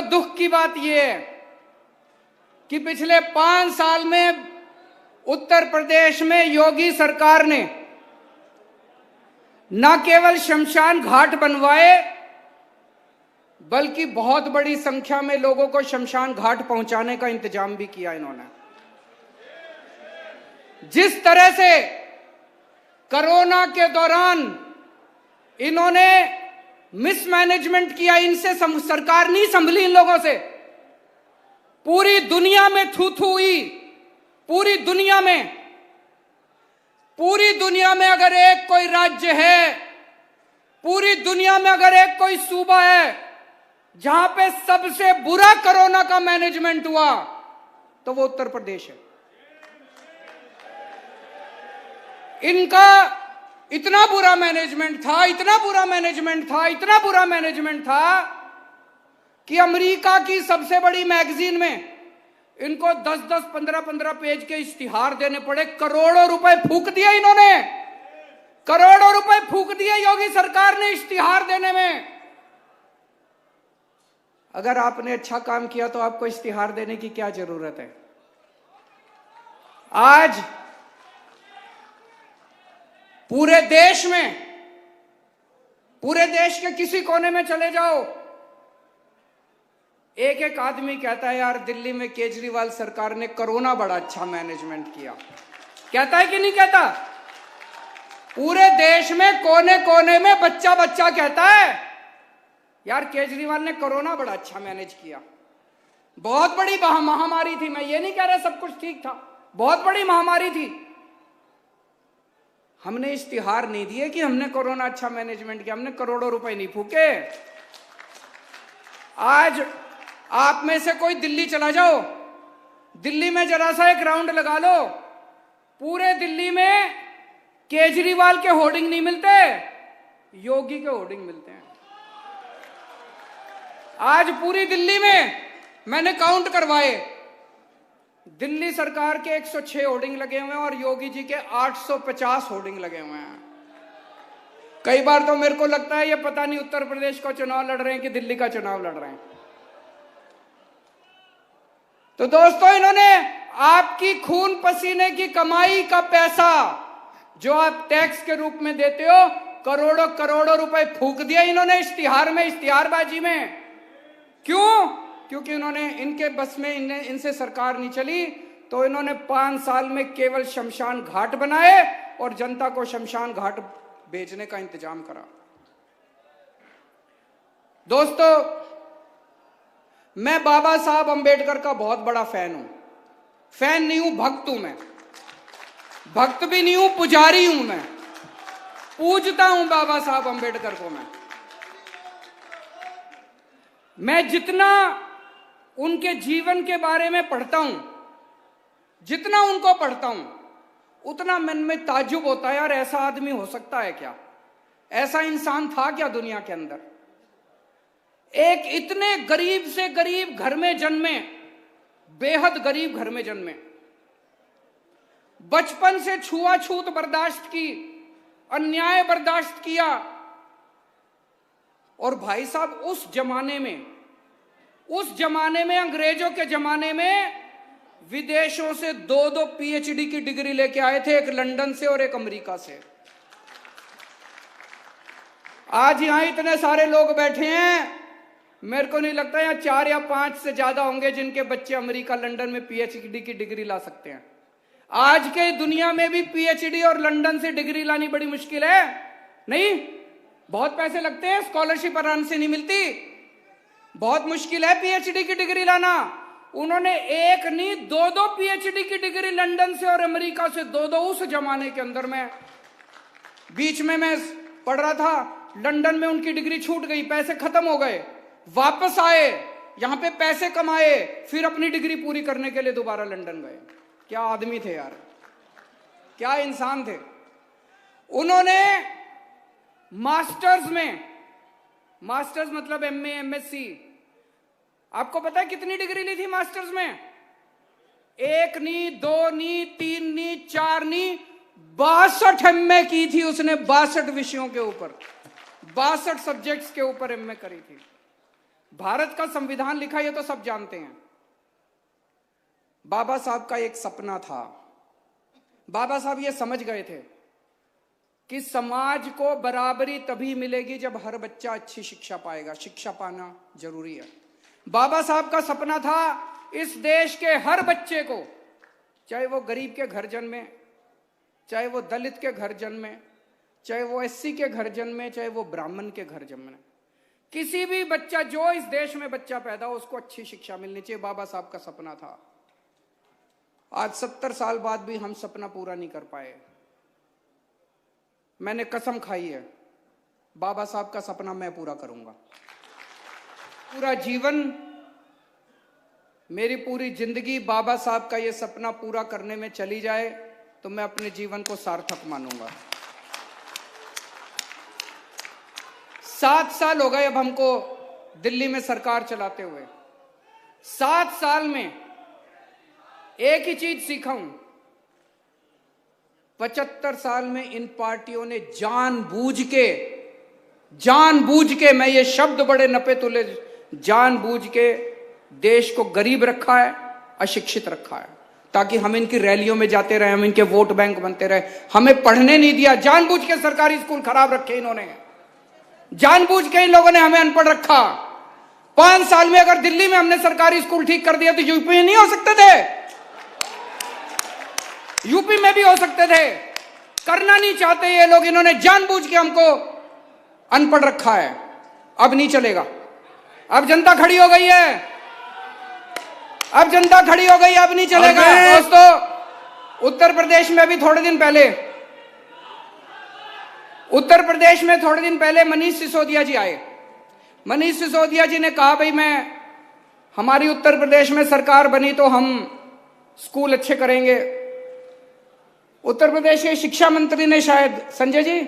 दुख की बात यह है कि पिछले 5 साल में उत्तर प्रदेश में योगी सरकार ने न केवल शमशान घाट बनवाए बल्कि बहुत बड़ी संख्या में लोगों को शमशान घाट पहुंचाने का इंतजाम भी किया इन्होंने। जिस तरह से कोरोना के दौरान इन्होंने मिसमैनेजमेंट किया, इनसे सरकार नहीं संभली इन लोगों से। पूरी दुनिया में थू थू हुई, पूरी दुनिया में अगर एक कोई राज्य है, पूरी दुनिया में अगर एक कोई सूबा है जहां पे सबसे बुरा कोरोना का मैनेजमेंट हुआ तो वो उत्तर प्रदेश है। इनका इतना बुरा मैनेजमेंट था कि अमेरिका की सबसे बड़ी मैगजीन में इनको 10-10, 15-15 पेज के इश्तिहार देने पड़े। करोड़ों रुपए फूंक दिए इन्होंने, करोड़ों रुपए फूंक दिए योगी सरकार ने इश्तिहार देने में। अगर आपने अच्छा काम किया तो आपको इश्तिहार देने की क्या जरूरत है? आज पूरे देश के किसी कोने में चले जाओ, एक एक आदमी कहता है यार दिल्ली में केजरीवाल सरकार ने कोरोना बड़ा अच्छा मैनेजमेंट किया। कहता है कि नहीं कहता? पूरे देश में कोने कोने में बच्चा कहता है यार केजरीवाल ने कोरोना बड़ा अच्छा मैनेज किया। बहुत बड़ी महामारी थी, मैं ये नहीं कह रहा सब कुछ ठीक था, बहुत बड़ी महामारी थी। हमने इश्तिहार नहीं दिए कि हमने कोरोना अच्छा मैनेजमेंट किया, हमने करोड़ों रुपए नहीं फूके। आज आप में से कोई दिल्ली चला जाओ, दिल्ली में जरा सा एक राउंड लगा लो, पूरे दिल्ली में केजरीवाल के होर्डिंग नहीं मिलते, योगी के होर्डिंग मिलते हैं। आज पूरी दिल्ली में मैंने काउंट करवाए, दिल्ली सरकार के 106 होर्डिंग लगे हुए हैं और योगी जी के 850 होर्डिंग लगे हुए हैं। कई बार तो मेरे को लगता है ये पता नहीं उत्तर प्रदेश का चुनाव लड़ रहे हैं कि दिल्ली का चुनाव लड़ रहे हैं। तो दोस्तों, इन्होंने आपकी खून पसीने की कमाई का पैसा जो आप टैक्स के रूप में देते हो, करोड़ों करोड़ों रुपए फूंक दिया इन्होंने इश्तिहार में, इश्तिहारबाजी में। क्यों? क्योंकि इन्होंने, इनके बस में इनसे सरकार नहीं चली, तो इन्होंने 5 साल में केवल शमशान घाट बनाए और जनता को शमशान घाट बेचने का इंतजाम करा। दोस्तों, मैं बाबा साहब अंबेडकर का बहुत बड़ा फैन हूं। फैन नहीं हूं, भक्त हूं मैं। भक्त भी नहीं हूं, पुजारी हूं मैं। पूजता हूं बाबा साहब अंबेडकर को मैं जितना उनके जीवन के बारे में पढ़ता हूं, जितना उनको पढ़ता हूं, उतना मन में ताज्जुब होता है, यार ऐसा आदमी हो सकता है क्या? ऐसा इंसान था क्या दुनिया के अंदर? एक इतने गरीब से गरीब घर में जन्मे, बेहद गरीब घर में जन्मे, बचपन से छुआछूत बर्दाश्त की, अन्याय बर्दाश्त किया। और भाई साहब, उस जमाने में अंग्रेजों के जमाने में विदेशों से 2-2 पीएचडी की डिग्री लेके आए थे, एक लंदन से और एक अमेरिका से। आज यहां इतने सारे लोग बैठे हैं, मेरे को नहीं लगता यहाँ 4 या 5 से ज्यादा होंगे जिनके बच्चे अमेरिका लंदन में पीएचडी की डिग्री ला सकते हैं। आज के दुनिया में भी पीएचडी और लंदन से डिग्री लानी बड़ी मुश्किल है। नहीं, बहुत पैसे लगते हैं, स्कॉलरशिप आराम से नहीं मिलती, बहुत मुश्किल है पीएचडी की डिग्री लाना। उन्होंने एक नहीं 2-2 पीएचडी की डिग्री लंदन से और अमेरिका से 2-2। उस जमाने के अंदर में बीच में मैं पढ़ रहा था, लंदन में उनकी डिग्री छूट गई, पैसे खत्म हो गए, वापस आए, यहां पे पैसे कमाए, फिर अपनी डिग्री पूरी करने के लिए दोबारा लंदन गए। क्या आदमी थे यार, क्या इंसान थे। उन्होंने मास्टर्स मतलब एमए, एमएससी, आपको पता है कितनी डिग्री ली थी मास्टर्स में? 1 नहीं, 2 नहीं, 3 नहीं, 4 नहीं, 62 एमए की थी उसने। 62 विषयों के ऊपर, 62 सब्जेक्ट्स के ऊपर एमए करी थी। भारत का संविधान लिखा, ये तो सब जानते हैं। बाबा साहब का एक सपना था। बाबा साहब ये समझ गए थे कि समाज को बराबरी तभी मिलेगी जब हर बच्चा अच्छी शिक्षा पाएगा। शिक्षा पाना जरूरी है। बाबा साहब का सपना था इस देश के हर बच्चे को, चाहे वो गरीब के घर जन्मे, चाहे वो दलित के घर जन्मे, चाहे वो एससी के घर जन्मे, चाहे वो ब्राह्मण के घर जन्मे, किसी भी बच्चा, जो इस देश में बच्चा पैदा हो, उसको अच्छी शिक्षा मिलनी चाहिए। बाबा साहब का सपना था। आज 70 साल बाद भी हम सपना पूरा नहीं कर पाए। मैंने कसम खाई है, बाबा साहब का सपना मैं पूरा करूंगा। पूरा जीवन, मेरी पूरी जिंदगी बाबा साहब का ये सपना पूरा करने में चली जाए तो मैं अपने जीवन को सार्थक मानूंगा। 7 साल हो गए अब हमको दिल्ली में सरकार चलाते हुए। 7 साल में एक ही चीज सीखा हूं, 75 साल में इन पार्टियों ने जानबूझ के, मैं ये शब्द बड़े नपे तुले, जानबूझ के देश को गरीब रखा है, अशिक्षित रखा है, ताकि हम इनकी रैलियों में जाते रहे, हम इनके वोट बैंक बनते रहे। हमें पढ़ने नहीं दिया। जानबूझ के सरकारी स्कूल खराब रखे इन्होंने, जानबूझ के इन लोगों ने हमें अनपढ़ रखा। 5 साल में अगर दिल्ली में हमने सरकारी स्कूल ठीक कर दिया तो यूपी में नहीं हो सकते थे? यूपी में भी हो सकते थे। करना नहीं चाहते ये लोग, इन्होंने जानबूझ के हमको अनपढ़ रखा है। अब नहीं चलेगा। अब जनता खड़ी हो गई है, अब जनता खड़ी हो गई, अब नहीं चलेगा। दोस्तों, उत्तर प्रदेश में अभी थोड़े दिन पहले मनीष सिसोदिया जी आए। मनीष सिसोदिया जी ने कहा, भाई हमारी उत्तर प्रदेश में सरकार बनी तो हम स्कूल अच्छे करेंगे। उत्तर प्रदेश के शिक्षा मंत्री ने, शायद संजय जी,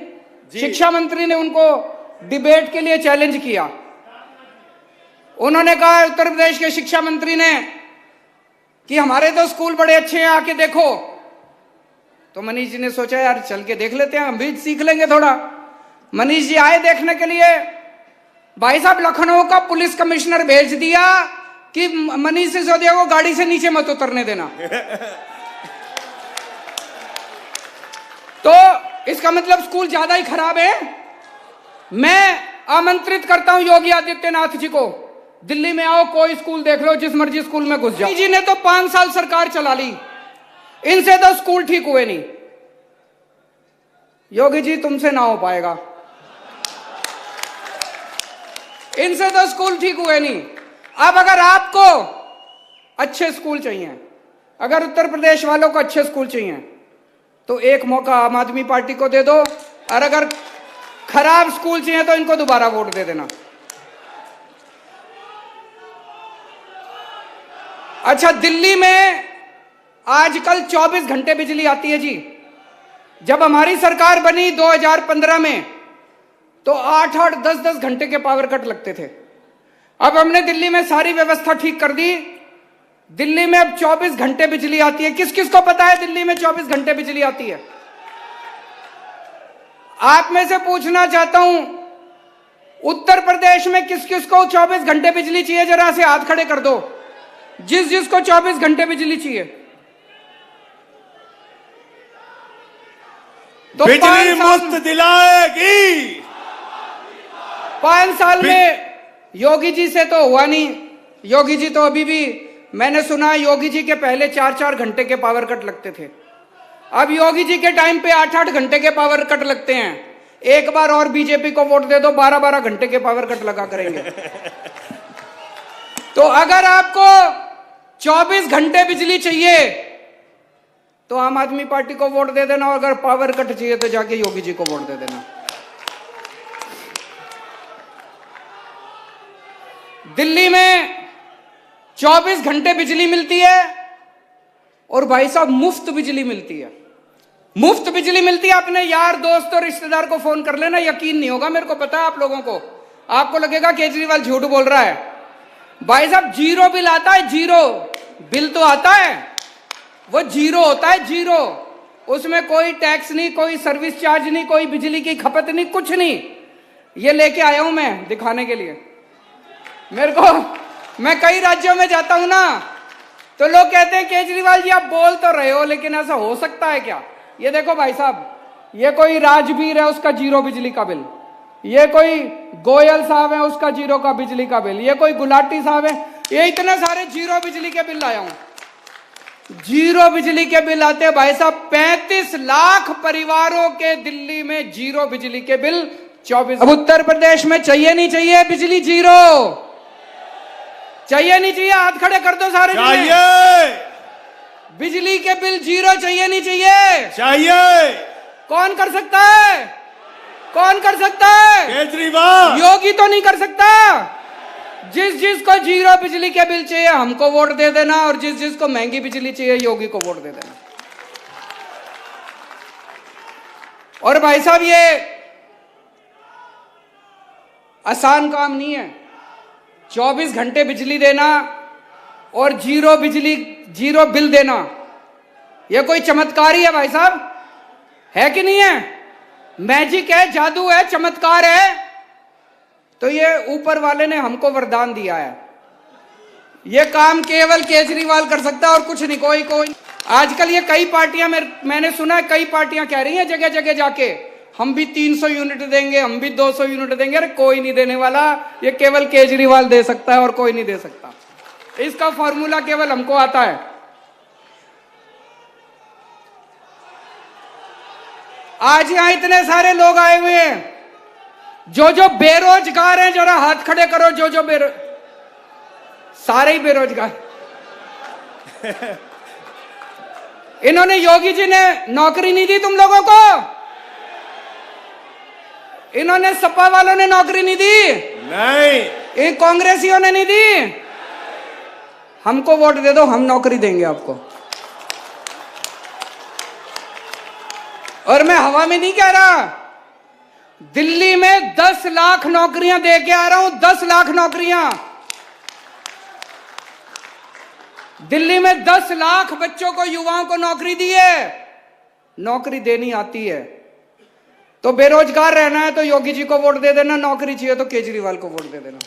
शिक्षा मंत्री ने उनको डिबेट के लिए चैलेंज किया। उन्होंने कहा, उत्तर प्रदेश के शिक्षा मंत्री ने, कि हमारे तो स्कूल बड़े अच्छे हैं, आके देखो। तो मनीष जी ने सोचा, यार चल के देख लेते हैं, हम भी सीख लेंगे थोड़ा। मनीष जी आए देखने के लिए। भाई साहब, लखनऊ का पुलिस कमिश्नर भेज दिया कि मनीष सिसोदिया को गाड़ी से नीचे मत उतरने देना। तो इसका मतलब स्कूल ज्यादा ही खराब है। मैं आमंत्रित करता हूं योगी आदित्यनाथ जी को, दिल्ली में आओ, कोई स्कूल देख लो, जिस मर्जी स्कूल में घुस जाओ। जी ने तो 5 साल सरकार चला ली, इनसे तो स्कूल ठीक हुए नहीं। योगी जी, तुमसे ना हो पाएगा, इनसे तो स्कूल ठीक हुए नहीं। अब अगर आपको अच्छे स्कूल चाहिए, अगर उत्तर प्रदेश वालों को अच्छे स्कूल चाहिए, तो एक मौका आम आदमी पार्टी को दे दो, और अगर खराब स्कूल चाहिए तो इनको दोबारा वोट दे देना। अच्छा, दिल्ली में आजकल 24 घंटे बिजली आती है जी। जब हमारी सरकार बनी 2015 में, तो 8-8, 10-10 घंटे के पावर कट लगते थे। अब हमने दिल्ली में सारी व्यवस्था ठीक कर दी। दिल्ली में अब 24 घंटे बिजली आती है। किस किस को पता है दिल्ली में 24 घंटे बिजली आती है? आप में से पूछना चाहता हूं, उत्तर प्रदेश में किस किस को 24 घंटे बिजली चाहिए? जरा से हाथ खड़े कर दो, जिस जिसको 24 घंटे बिजली चाहिए। तो बिजली मुफ्त दिलाएगी। 5 साल में योगी जी से तो हुआ नहीं। योगी जी तो अभी भी, मैंने सुना योगी जी के पहले 4-4 घंटे के पावर कट लगते थे। अब योगी जी के टाइम पे 8-8 घंटे के पावर कट लगते हैं। एक बार और बीजेपी को वोट दे दो, 12-12 घंटे के पावर कट लगा करेंगे। तो अगर आपको 24 घंटे बिजली चाहिए तो आम आदमी पार्टी को वोट दे देना, और अगर पावर कट चाहिए तो जाके योगी जी को वोट दे देना। दिल्ली में 24 घंटे बिजली मिलती है, और भाई साहब मुफ्त बिजली मिलती है। मुफ्त बिजली मिलती है। अपने यार दोस्त और रिश्तेदार को फोन कर लेना, यकीन नहीं होगा, मेरे को पता है आप लोगों को। आपको लगेगा केजरीवाल झूठ बोल रहा है। भाई साहब, 0 बिल आता है, 0 बिल तो आता है, वो 0 होता है, 0। उसमें कोई टैक्स नहीं, कोई सर्विस चार्ज नहीं, कोई बिजली की खपत नहीं, कुछ नहीं। ये लेके आया हूं मैं दिखाने के लिए। मेरे को, मैं कई राज्यों में जाता हूं ना, तो लोग कहते हैं केजरीवाल जी आप बोल तो रहे हो, लेकिन ऐसा हो सकता है क्या? ये देखो भाई साहब, ये कोई राजवीर है, उसका 0 बिजली का बिल। ये कोई गोयल साहब है, उसका 0 का बिजली का बिल। ये कोई गुलाटी साहब है, ये इतने सारे 0 बिजली के बिल लाया हूं। 0 बिजली के बिल आते हैं भाई साहब। 35 लाख परिवारों के दिल्ली में 0 बिजली के बिल 24। अब उत्तर प्रदेश में चाहिए नहीं चाहिए बिजली 0? चाहिए नहीं चाहिए? हाथ खड़े कर दो सारे। चाहिए। बिजली के बिल 0 चाहिए नहीं चाहिए? चाहिए। कौन कर सकता है? कौन कर सकता है? केजरीवाल। योगी तो नहीं कर सकता। जिसको 0 बिजली के बिल चाहिए हमको वोट दे देना, और जिसको महंगी बिजली चाहिए योगी को वोट दे देना। और भाई साहब ये आसान काम नहीं है। 24 घंटे बिजली देना और 0 बिजली 0 बिल देना, यह कोई चमत्कार ही है भाई साहब, है कि नहीं है? मैजिक है, जादू है, चमत्कार है। तो ये ऊपर वाले ने हमको वरदान दिया है। ये काम केवल केजरीवाल कर सकता है और कुछ नहीं, कोई। आजकल ये कई पार्टियां, मैंने सुना है कई पार्टियां कह रही हैं जगह जगह जाके, हम भी 300 यूनिट देंगे, हम भी 200 यूनिट देंगे। अरे कोई नहीं देने वाला, ये केवल केजरीवाल दे सकता है और कोई नहीं दे सकता। इसका फॉर्मूला केवल हमको आता है। आज यहां इतने सारे लोग आए हुए हैं, जो बेरोजगार हैं, जरा हाथ खड़े करो। जो सारे ही बेरोजगार। इन्होंने, योगी जी ने नौकरी नहीं दी तुम लोगों को? इन्होंने, सपा वालों ने नौकरी नहीं दी? नहीं। इन कांग्रेसियों ने नहीं दी? हमको वोट दे दो, हम नौकरी देंगे आपको। और मैं हवा में नहीं कह रहा, दिल्ली में 10 लाख नौकरियां दे के आ रहा हूं। 10 लाख नौकरियां दिल्ली में। 10 लाख बच्चों को, युवाओं को नौकरी दी है। नौकरी देनी आती है तो बेरोजगार रहना है तो योगी जी को वोट दे देना, नौकरी चाहिए तो केजरीवाल को वोट दे देना।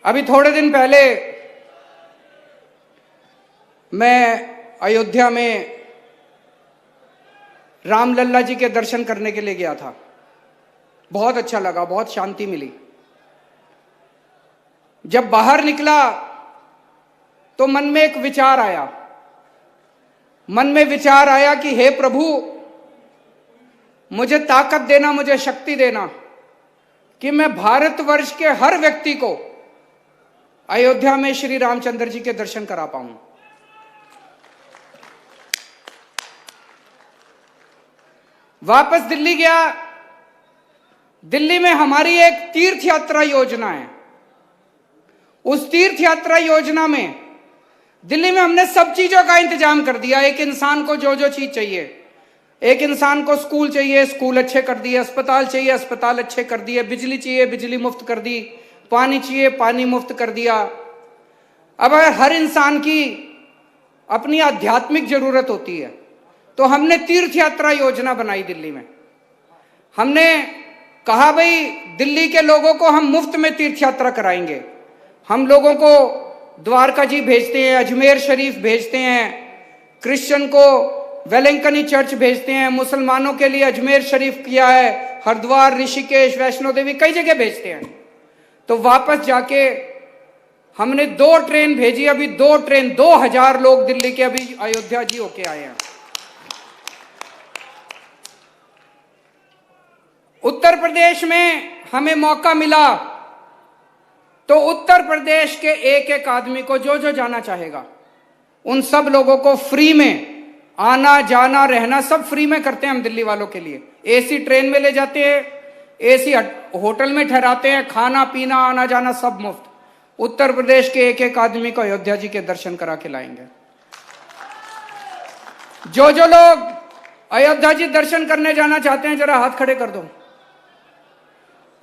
अभी थोड़े दिन पहले मैं अयोध्या में रामलल्ला जी के दर्शन करने के लिए गया था। बहुत अच्छा लगा, बहुत शांति मिली। जब बाहर निकला तो मन में एक विचार आया। मन में विचार आया कि हे प्रभु, मुझे ताकत देना, मुझे शक्ति देना कि मैं भारतवर्ष के हर व्यक्ति को अयोध्या में श्री रामचंद्र जी के दर्शन करा पाऊं। वापस दिल्ली गया। दिल्ली में हमारी एक तीर्थ यात्रा योजना है। उस तीर्थ यात्रा योजना में दिल्ली में हमने सब चीजों का इंतजाम कर दिया। एक इंसान को जो चीज चाहिए, एक इंसान को स्कूल चाहिए, स्कूल अच्छे कर दिए, अस्पताल चाहिए, अस्पताल अच्छे कर दिए, बिजली चाहिए, बिजली मुफ्त कर दी, पानी चाहिए, पानी मुफ्त कर दिया। अब हर इंसान की अपनी आध्यात्मिक जरूरत होती है, तो हमने तीर्थ यात्रा योजना बनाई दिल्ली में। हमने कहा भाई दिल्ली के लोगों को हम मुफ्त में तीर्थ यात्रा कराएंगे। हम लोगों को द्वारका जी भेजते हैं, अजमेर शरीफ भेजते हैं, क्रिश्चियन को वेलिंगकनी चर्च भेजते हैं, मुसलमानों के लिए अजमेर शरीफ किया है, हरिद्वार, ऋषिकेश, वैष्णो देवी, कई जगह भेजते हैं। तो वापस जाके हमने 2 ट्रेन भेजी। अभी 2 ट्रेन, 2000 लोग दिल्ली के अभी अयोध्या जी होके आए हैं। उत्तर प्रदेश में हमें मौका मिला तो उत्तर प्रदेश के एक एक आदमी को जो जाना चाहेगा, उन सब लोगों को फ्री में आना जाना रहना सब फ्री में करते हैं हम दिल्ली वालों के लिए। एसी ट्रेन में ले जाते हैं, एसी होटल में ठहराते हैं, खाना पीना आना जाना सब मुफ्त। उत्तर प्रदेश के एक एक आदमी को अयोध्या जी के दर्शन करा के लाएंगे। जो लोग अयोध्या जी दर्शन करने जाना चाहते हैं जरा हाथ खड़े कर दो,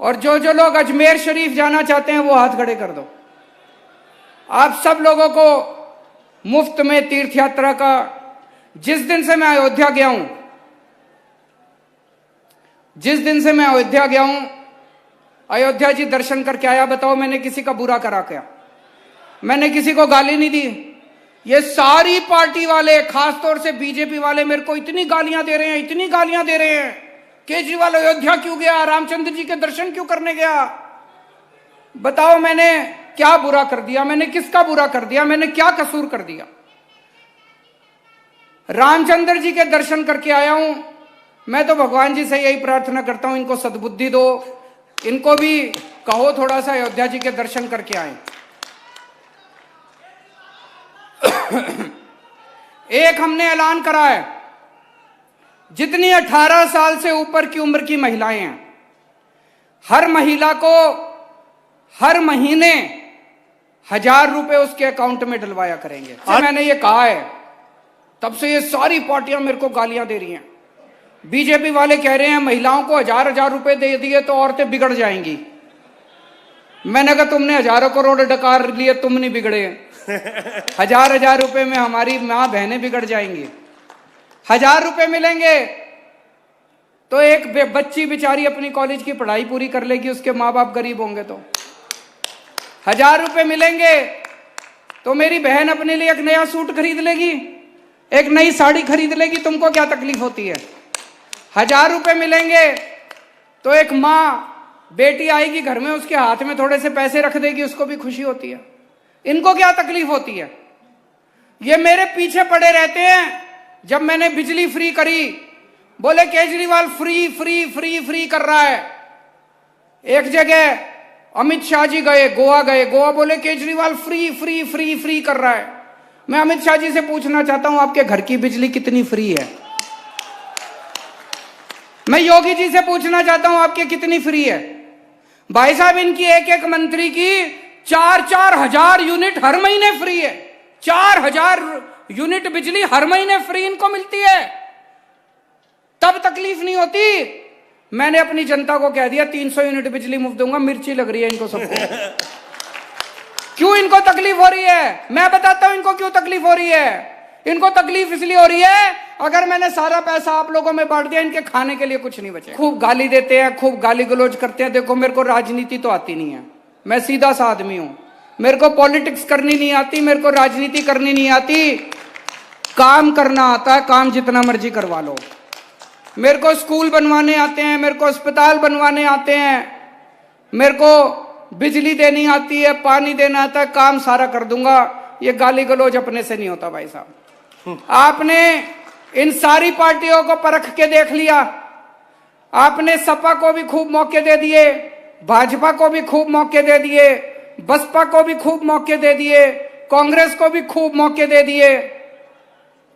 और जो लोग अजमेर शरीफ जाना चाहते हैं वो हाथ खड़े कर दो। आप सब लोगों को मुफ्त में तीर्थ यात्रा का, जिस दिन से मैं अयोध्या गया हूं जिस दिन से मैं अयोध्या गया हूं, अयोध्या जी दर्शन करके आया, बताओ मैंने किसी का बुरा करा क्या? मैंने किसी को गाली नहीं दी। ये सारी पार्टी वाले, खासतौर से बीजेपी वाले मेरे को इतनी गालियां दे रहे हैं, इतनी गालियां दे रहे हैं। केजरीवाल अयोध्या क्यों गया? रामचंद्र जी के दर्शन क्यों करने गया? बताओ मैंने क्या बुरा कर दिया? मैंने किसका बुरा कर दिया? मैंने क्या कसूर कर दिया? रामचंद्र जी के दर्शन करके आया हूं। मैं तो भगवान जी से यही प्रार्थना करता हूं, इनको सद्बुद्धि दो, इनको भी कहो थोड़ा सा अयोध्या जी के दर्शन करके आए। एक हमने ऐलान करा है, जितनी 18 साल से ऊपर की उम्र की महिलाएं हैं, हर महिला को हर महीने 1000 रुपए उसके अकाउंट में डलवाया करेंगे। मैंने ये कहा है, तब से ये सारी पार्टियां मेरे को गालियां दे रही हैं। बीजेपी वाले कह रहे हैं महिलाओं को 1000 रुपए दे दिए तो औरतें बिगड़ जाएंगी। मैंने कहा तुमने हजारों करोड़ डकार लिए, तुम नहीं बिगड़े। 1000 रुपए में हमारी मां बहनें बिगड़ जाएंगी। 1000 रुपए मिलेंगे तो एक बच्ची बेचारी अपनी कॉलेज की पढ़ाई पूरी कर लेगी, उसके माँ बाप गरीब होंगे तो। 1000 रुपए मिलेंगे तो मेरी बहन अपने लिए एक नया सूट खरीद लेगी, एक नई साड़ी खरीद लेगी, तुमको क्या तकलीफ होती है? 1000 रुपए मिलेंगे तो एक माँ, बेटी आएगी घर में, उसके हाथ में थोड़े से पैसे रख देगी, उसको भी खुशी होती है। इनको क्या तकलीफ होती है? ये मेरे पीछे पड़े रहते हैं। जब मैंने बिजली फ्री करी, बोले Kejriwal free free free free कर रहा है। एक जगह अमित शाह जी गए, गोवा बोले Kejriwal free free free free कर रहा है। मैं अमित शाह जी से पूछना चाहता हूं, आपके घर की बिजली कितनी फ्री है? मैं योगी जी से पूछना चाहता हूं, आपके कितनी फ्री है? भाई साहब, इनकी एक एक मंत्री की 4-4 हजार यूनिट हर महीने फ्री है। 4000 यूनिट बिजली हर महीने फ्री इनको मिलती है, तब तकलीफ नहीं होती। मैंने अपनी जनता को कह दिया 300 यूनिट बिजली मुफ्त दूंगा। मिर्ची लग रही है इनको सबको। क्यों इनको तकलीफ हो रही है? मैं बताता हूं इनको क्यों तकलीफ हो रही है। इनको तकलीफ इसलिए हो रही है, अगर मैंने सारा पैसा आप लोगों में बांट दिया, इनके खाने के लिए कुछ नहीं बचे। खूब गाली देते हैं, खूब गाली गलौज करते हैं। देखो मेरे को राजनीति तो आती नहीं है, मैं सीधा सा आदमी हूं। मेरे को पॉलिटिक्स करनी नहीं आती, मेरे को राजनीति करनी नहीं आती। काम करना आता है, काम जितना मर्जी करवा लो। मेरे को स्कूल बनवाने आते हैं, मेरे को अस्पताल बनवाने आते हैं, मेरे को बिजली देनी आती है, पानी देना आता है, काम सारा कर दूंगा। ये गाली गलौज अपने से नहीं होता भाई साहब। आपने इन सारी पार्टियों को परख के देख लिया। आपने सपा को भी खूब मौके दे दिए, भाजपा को भी खूब मौके दे दिए, बसपा को भी खूब मौके दे दिए, कांग्रेस को भी खूब मौके दे दिए।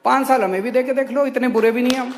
5 साल हमें भी दे के देख लो, इतने बुरे भी नहीं हम।